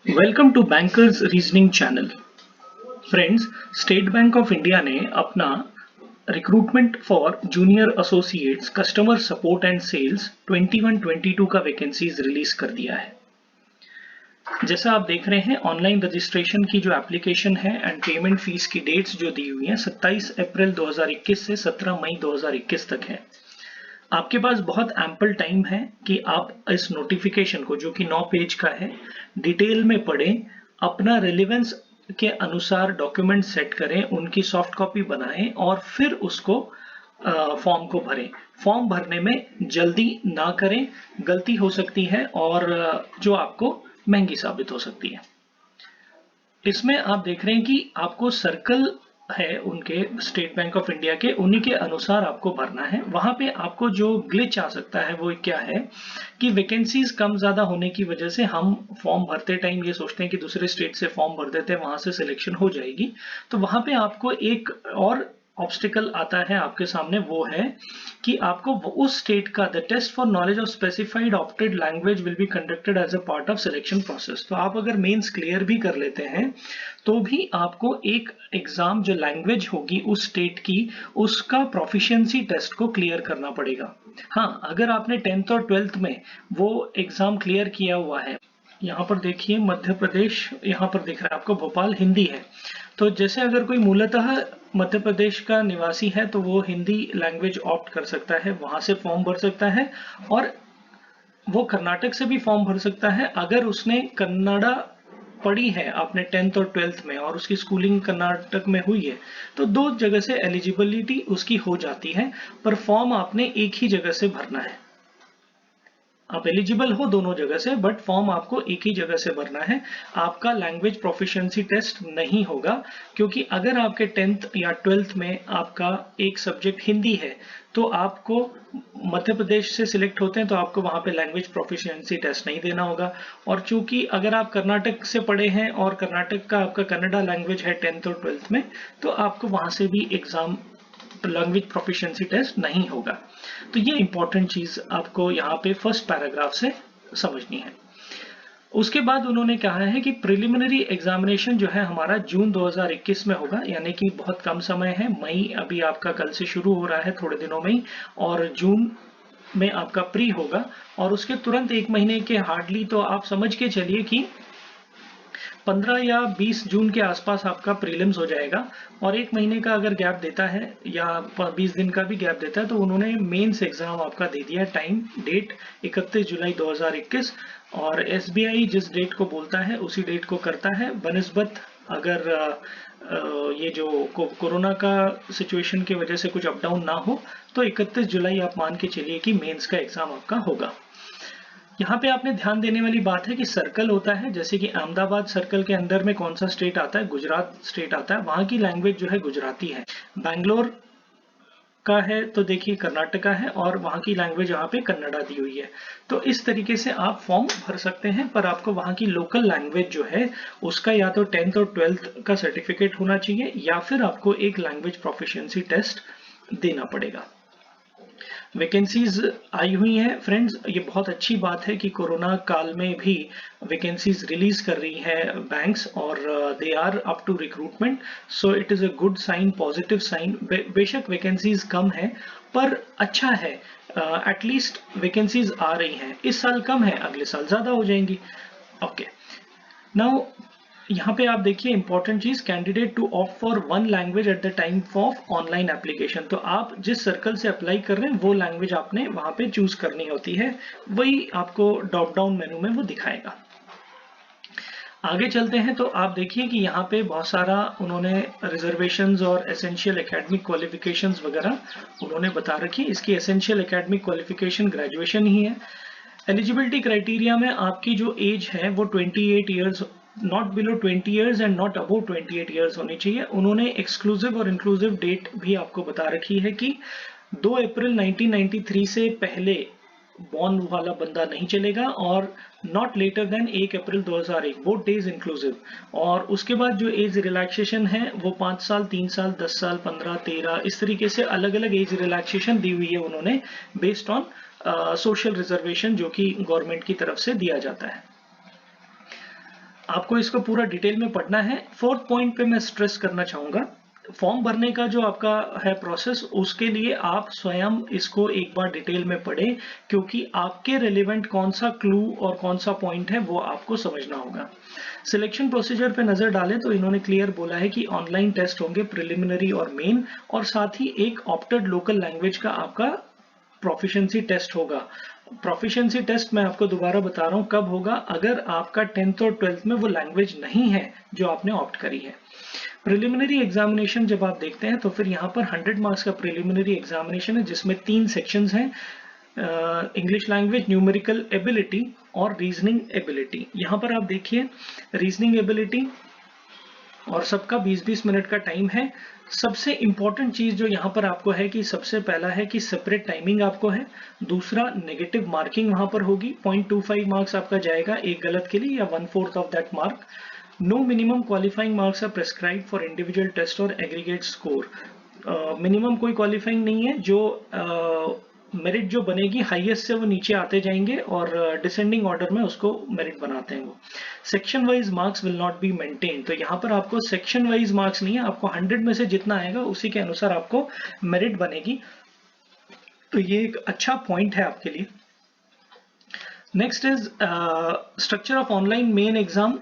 Welcome to bankers reasoning channel. Friends, state bank of India ने अपना recruitment for junior associates customer support and sales 21-22 का vacancies release कर दिया है। जैसा आप देख रहे हैं, ऑनलाइन रजिस्ट्रेशन की जो एप्लीकेशन है एंड पेमेंट फीस की डेट्स जो दी हुई हैं 27 अप्रैल 2021 से 17 मई 2021 तक है। आपके पास बहुत एम्पल टाइम है कि आप इस नोटिफिकेशन को, जो कि 9 पेज का है, डिटेल में पढ़ें, अपना रिलेवेंस के अनुसार डॉक्यूमेंट सेट करें, उनकी सॉफ्ट कॉपी बनाएं और फिर उसको फॉर्म को भरें। फॉर्म भरने में जल्दी ना करें, गलती हो सकती है और जो आपको महंगी साबित हो सकती है। इसमें आप देख रहे हैं कि आपको सर्कल है उनके स्टेट बैंक ऑफ इंडिया के, उन्हीं के अनुसार आपको भरना है। वहां पे आपको जो ग्लिच आ सकता है वो क्या है कि वैकेंसीज कम ज्यादा होने की वजह से हम फॉर्म भरते टाइम ये सोचते हैं कि दूसरे स्टेट से फॉर्म भर देते हैं, वहां से सिलेक्शन हो जाएगी। तो वहां पे आपको एक और ऑब्स्टिकल आता है आपके सामने, वो है कि आपको उस स्टेट का the test for knowledge of specified opted language will be conducted as a part of selection process. तो आप अगर मेंस क्लियर भी कर लेते हैं तो भी आपको एक एग्जाम जो लैंग्वेज होगी उस स्टेट की, उसका प्रोफिशिएंसी टेस्ट को क्लियर करना पड़ेगा। हाँ, अगर आपने 10th और 12th में वो एग्जाम क्लियर किया हुआ है, यहाँ पर देखिए मध्य प्रदेश, यहाँ पर दिख रहा है आपको भोपाल हिंदी है। तो जैसे अगर कोई मूलतः मध्य प्रदेश का निवासी है तो वो हिंदी लैंग्वेज ऑप्ट कर सकता है, वहां से फॉर्म भर सकता है। और वो कर्नाटक से भी फॉर्म भर सकता है अगर उसने कन्नड़ा पढ़ी है, आपने 10th और 12th में, और उसकी स्कूलिंग कर्नाटक में हुई है, तो दो जगह से एलिजिबिलिटी उसकी हो जाती है। पर फॉर्म आपने एक ही जगह से भरना है। आप एलिजिबल हो दोनों जगह से, बट फॉर्म आपको एक ही जगह से भरना है। आपका लैंग्वेज प्रोफिशिएंसी टेस्ट नहीं होगा, क्योंकि अगर आपके 10th या 12th में आपका एक सब्जेक्ट हिंदी है तो आपको मध्य प्रदेश से सिलेक्ट होते हैं तो आपको वहां पे लैंग्वेज प्रोफिशिएंसी टेस्ट नहीं देना होगा। और चूंकि अगर आप कर्नाटक से पढ़े हैं और कर्नाटक का आपका कन्नड़ा लैंग्वेज है 10th और 12th में, तो आपको वहां से भी एग्जाम लैंग्वेज प्रोफिशिएंसी टेस्ट नहीं होगा। तो ये इंपॉर्टेंट चीज आपको यहाँ पे फर्स्ट पैराग्राफ से समझनी है। उसके बाद उन्होंने कहा है कि प्रिलिमिनरी एग्जामिनेशन जो है हमारा जून 2021 में होगा, यानी कि बहुत कम समय है। मई अभी आपका कल से शुरू हो रहा है, थोड़े दिनों में ही, और जून में आपका प्री होगा। और उसके तुरंत एक महीने के हार्डली, तो आप समझ के चलिए कि 15 या 20 जून के आसपास आपका प्रीलिम्स हो जाएगा। और एक महीने का अगर गैप देता है या 20 दिन का भी गैप देता है तो उन्होंने मेंस एग्जाम आपका दे दिया टाइम डेट 31 जुलाई 2021। और एसबीआई जिस डेट को बोलता है उसी डेट को करता है, बनिस्बत अगर ये जो कोरोना का सिचुएशन की वजह से कुछ अप डाउन ना हो तो 31 जुलाई आप मान के चलिए कि मेंस का एग्जाम आपका होगा। यहाँ पे आपने ध्यान देने वाली बात है कि सर्कल होता है, जैसे कि अहमदाबाद सर्कल के अंदर में कौन सा स्टेट आता है, गुजरात स्टेट आता है, वहां की लैंग्वेज जो है गुजराती है। बैंगलोर का है तो देखिए कर्नाटका है, और वहां की लैंग्वेज यहाँ पे कन्नड़ा दी हुई है। तो इस तरीके से आप फॉर्म भर सकते हैं, पर आपको वहां की लोकल लैंग्वेज जो है उसका या तो 10th और 12th का सर्टिफिकेट होना चाहिए या फिर आपको एक लैंग्वेज प्रोफिशिएंसी टेस्ट देना पड़ेगा। वैकेंसीज आई हुई हैं फ्रेंड्स, ये बहुत अच्छी बात है कि कोरोना काल में भी वैकेंसीज रिलीज कर रही है बैंक्स, और they are up to recruitment. So it is a good sign, positive sign. बेशक वैकेंसीज कम है पर अच्छा है, एटलीस्ट वैकेंसीज आ रही हैं। इस साल कम है, अगले साल ज्यादा हो जाएंगी। ओके, नाउ यहाँ पे आप देखिए इंपॉर्टेंट चीज, candidate to opt for one language at the time of online application. तो आप जिस सर्कल से अप्लाई कर रहे हैं वो लैंग्वेज आपने वहां पे चूज करनी होती है, वही आपको ड्रॉप डाउन मेनू में वो दिखाएगा। आगे चलते हैं तो आप देखिए कि यहाँ पे बहुत सारा उन्होंने रिजर्वेशंस और एसेंशियल एकेडमिक क्वालिफिकेशंस वगैरह उन्होंने बता रखी। इसकी एसेंशियल एकेडमिक क्वालिफिकेशन ग्रेजुएशन ही है। एलिजिबिलिटी क्राइटेरिया में आपकी जो एज है वो 28 years, not below 20 years and not above 28 years होनी चाहिए। उन्होंने एक्सक्लूसिव और इंक्लूसिव डेट भी आपको बता रखी है कि 2 अप्रैल 1993 से पहले बॉर्न वाला बंदा नहीं चलेगा, और not later than 1 April 2001, both days inclusive. और उसके बाद जो एज रिलैक्सेशन है वो 5 साल, 3 साल, 10 साल, 15, 13, इस तरीके से अलग अलग एज रिलैक्सेशन दी हुई है उन्होंने, बेस्ड ऑन सोशल रिजर्वेशन जो कि गवर्नमेंट की तरफ से दिया जाता है। आपको इसको पूरा डिटेल में पढ़ना है। फोर्थ पॉइंट पे मैं स्ट्रेस करना चाहूंगा, फॉर्म भरने का जो आपका है प्रोसेस, उसके लिए आप स्वयं इसको एक बार डिटेल में पढ़ें, क्योंकि आपके रिलेवेंट कौन सा क्लू और कौन सा पॉइंट है वो आपको समझना होगा। सिलेक्शन प्रोसीजर पे नजर डालें तो इन्होंने क्लियर बोला है कि ऑनलाइन टेस्ट होंगे, प्रिलिमिनरी और मेन, और साथ ही एक ऑप्टेड लोकल लैंग्वेज का आपका प्रोफिशिएंसी टेस्ट होगा। प्रोफिशिएंसी टेस्ट मैं आपको दोबारा बता रहा हूं कब होगा, अगर आपका 10th और 12th में वो लैंग्वेज नहीं है जो आपने ऑप्ट करी है। प्रिलिमिनरी एग्जामिनेशन जब आप देखते हैं तो फिर यहाँ पर 100 मार्क्स का प्रिलिमिनरी एग्जामिनेशन है, जिसमें 3 सेक्शंस हैं, इंग्लिश लैंग्वेज, न्यूमेरिकल एबिलिटी और रीजनिंग एबिलिटी। यहाँ पर आप देखिए रीजनिंग एबिलिटी और सबका 20-20 मिनट का टाइम है। सबसे इंपॉर्टेंट चीज जो यहाँ पर आपको है कि सबसे पहला है कि सेपरेट टाइमिंग आपको है, दूसरा नेगेटिव मार्किंग वहां पर होगी, 0.25 मार्क्स आपका जाएगा एक गलत के लिए या 1/4 of that mark. No minimum qualifying marks are prescribe for individual test और एग्रीगेट स्कोर। मिनिमम कोई क्वालिफाइंग नहीं है, जो मेरिट जो बनेगी हाईएस्ट से वो नीचे आते जाएंगे और डिसेंडिंग ऑर्डर में उसको मेरिट बनाते हैं वो। Section wise marks will not be maintain, तो यहाँ पर आपको सेक्शन वाइज मार्क्स नहीं है, आपको 100 में से जितना आएगा उसी के अनुसार आपको मेरिट बनेगी। तो ये एक अच्छा पॉइंट है आपके लिए। Next is structure of online main exam.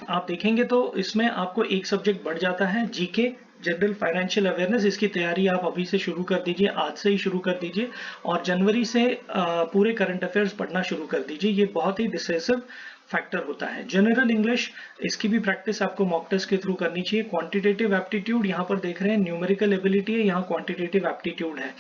आप देखेंगे तो इसमें आपको एक सब्जेक्ट बढ़ जाता है, जीके, जनरल फाइनेंशियल अवेयरनेस। इसकी तैयारी आप अभी से शुरू कर दीजिए, आज से ही शुरू कर दीजिए, और जनवरी से पूरे करंट अफेयर्स पढ़ना शुरू कर दीजिए। ये बहुत ही डिसाइसिव फैक्टर होता है। जनरल इंग्लिश, इसकी भी प्रैक्टिस आपको मॉक टेस्ट के थ्रू करनी चाहिए। क्वांटिटेटिव एप्टीट्यूड, यहाँ पर देख रहे हैं न्यूमेरिकल एबिलिटी है, यहाँ क्वांटिटेटिव एप्टीट्यूड है।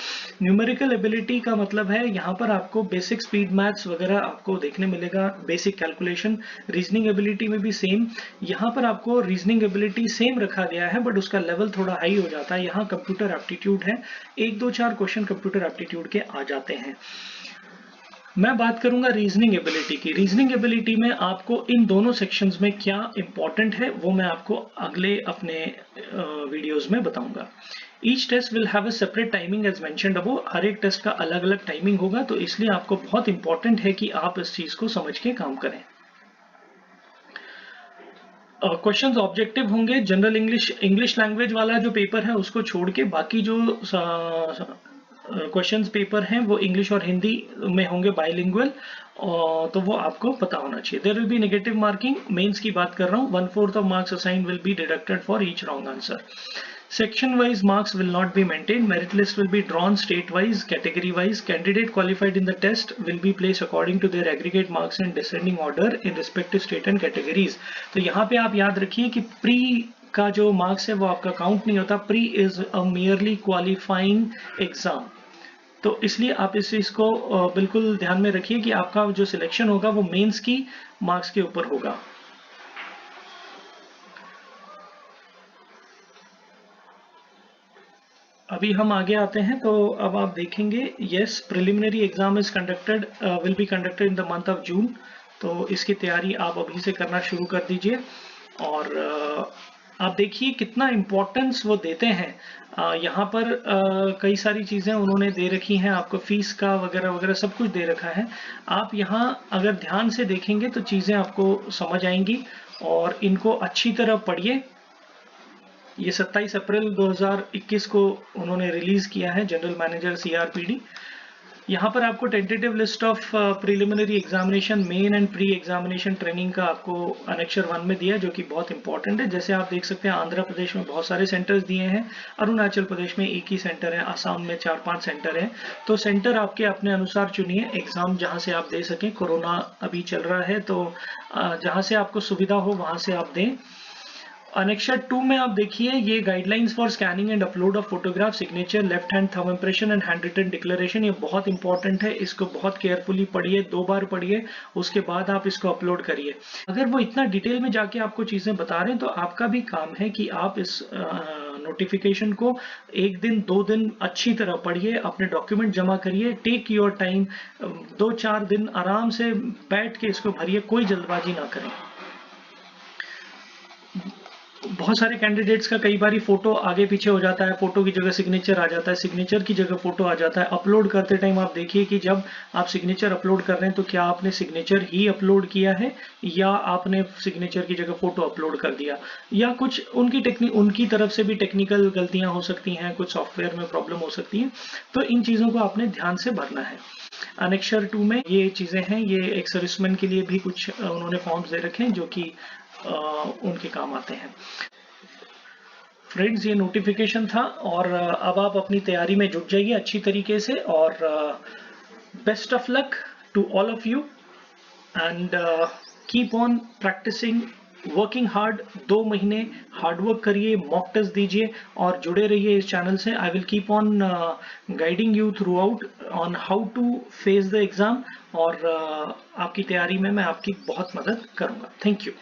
न्यूमेरिकल एबिलिटी का मतलब है यहाँ पर आपको बेसिक स्पीड मैथ्स वगैरह आपको देखने मिलेगा, बेसिक कैलकुलेशन। रीजनिंग एबिलिटी में भी सेम, यहाँ पर आपको रीजनिंग एबिलिटी सेम रखा गया है बट उसका लेवल थोड़ा हाई हो जाता है। यहाँ कंप्यूटर एप्टीट्यूड है, 1-2-4 क्वेश्चन कंप्यूटर एप्टीट्यूड के आ जाते हैं। मैं बात करूंगा रीजनिंग एबिलिटी की। रीजनिंग एबिलिटी में आपको इन दोनों सेक्शंस में क्या इंपॉर्टेंट है वो मैं आपको अगले अपने वीडियोस में बताऊंगा। Each test will have a separate timing as mentioned above. हर एक टेस्ट का अलग अलग टाइमिंग होगा, तो इसलिए आपको बहुत इंपॉर्टेंट है कि आप इस चीज को समझ के काम करें। क्वेश्चंस ऑब्जेक्टिव होंगे। जनरल इंग्लिश लैंग्वेज वाला जो पेपर है उसको छोड़ के बाकी जो क्वेश्चंस पेपर हैं वो इंग्लिश और हिंदी में होंगे, बाइलिंगुअल, तो वो आपको पता होना चाहिए। There will be negative marking, mains की बात कर रहा हूँ। 1/4 of marks assign will be deducted for each wrong answer. Section wise marks will not be maintained. Merit list will be drawn state wise, category wise. Candidate qualified in the test will be placed according to their aggregate marks in descending order in respective state and categories. तो यहाँ पे आप याद रखिए कि pre का जो marks है वो आपका काउंट नहीं होता। Pre is a merely qualifying exam, तो इसलिए आप इस चीज को बिल्कुल ध्यान में रखिए कि आपका जो सिलेक्शन होगा वो मेंस की मार्क्स के ऊपर होगा। अभी हम आगे आते हैं, तो अब आप देखेंगे yes preliminary exam is conducted, will be conducted in the month of June. तो इसकी तैयारी आप अभी से करना शुरू कर दीजिए। और आप देखिए कितना इम्पोर्टेंस वो देते हैं। यहाँ पर कई सारी चीज़ें उन्होंने दे रखी हैं आपको, फीस का वगैरह वगैरह सब कुछ दे रखा है। आप यहाँ अगर ध्यान से देखेंगे तो चीज़ें आपको समझ आएंगी और इनको अच्छी तरह पढ़िए। ये 27 अप्रैल 2021 को उन्होंने रिलीज किया है, जनरल मैनेजर सीआरपीडी। यहाँ पर आपको tentative list of preliminary examination, main and pre examination training का आपको अनेक्चर 1 में दिया है, जो कि बहुत इंपॉर्टेंट है। जैसे आप देख सकते हैं आंध्र प्रदेश में बहुत सारे सेंटर्स दिए हैं, अरुणाचल प्रदेश में एक ही सेंटर है, आसाम में 4-5 सेंटर है। तो सेंटर आपके अपने अनुसार चुनिए, एग्जाम जहाँ से आप दे सकें। कोरोना अभी चल रहा है तो जहाँ से आपको सुविधा हो वहाँ से आप दें। अनेक्चर 2 में आप देखिए ये guidelines for scanning and upload of photograph, signature, left hand thumb impression and handwritten declaration. ये बहुत इंपॉर्टेंट है, इसको बहुत केयरफुली पढ़िए, 2 बार पढ़िए, उसके बाद आप इसको अपलोड करिए। अगर वो इतना डिटेल में जाके आपको चीजें बता रहे हैं तो आपका भी काम है कि आप इस नोटिफिकेशन को 1 दिन 2 दिन अच्छी तरह पढ़िए, अपने डॉक्यूमेंट जमा करिए, टेक योर टाइम, 2-4 दिन आराम से बैठ के इसको भरिए, कोई जल्दबाजी ना करें। बहुत सारे कैंडिडेट्स का कई बार फोटो आगे पीछे हो जाता है, फोटो की जगह सिग्नेचर आ जाता है, सिग्नेचर की जगह फोटो आ जाता है। अपलोड करते टाइम आप देखिए कि जब आप सिग्नेचर अपलोड कर रहे हैं तो क्या आपने सिग्नेचर ही अपलोड किया है या आपने सिग्नेचर की जगह फोटो अपलोड कर दिया, या कुछ उनकी तरफ से भी टेक्निकल गलतियां हो सकती हैं, कुछ सॉफ्टवेयर में प्रॉब्लम हो सकती है। तो इन चीज़ों को आपने ध्यान से भरना है। अनेक्शर 2 में ये चीज़ें हैं, ये एक सर्विसमैन के लिए भी कुछ उन्होंने फॉर्म्स दे रखे हैं जो कि उनके काम आते हैं। फ्रेंड्स, ये नोटिफिकेशन था और अब आप अपनी तैयारी में जुट जाइए अच्छी तरीके से, और best of luck to all of you and keep on practising, working hard. 2 महीने हार्ड वर्क करिए, मॉक टेस्ट दीजिए और जुड़े रहिए इस चैनल से। I will keep on guiding you throughout on how to face the exam, और आपकी तैयारी में मैं आपकी बहुत मदद करूंगा। Thank you.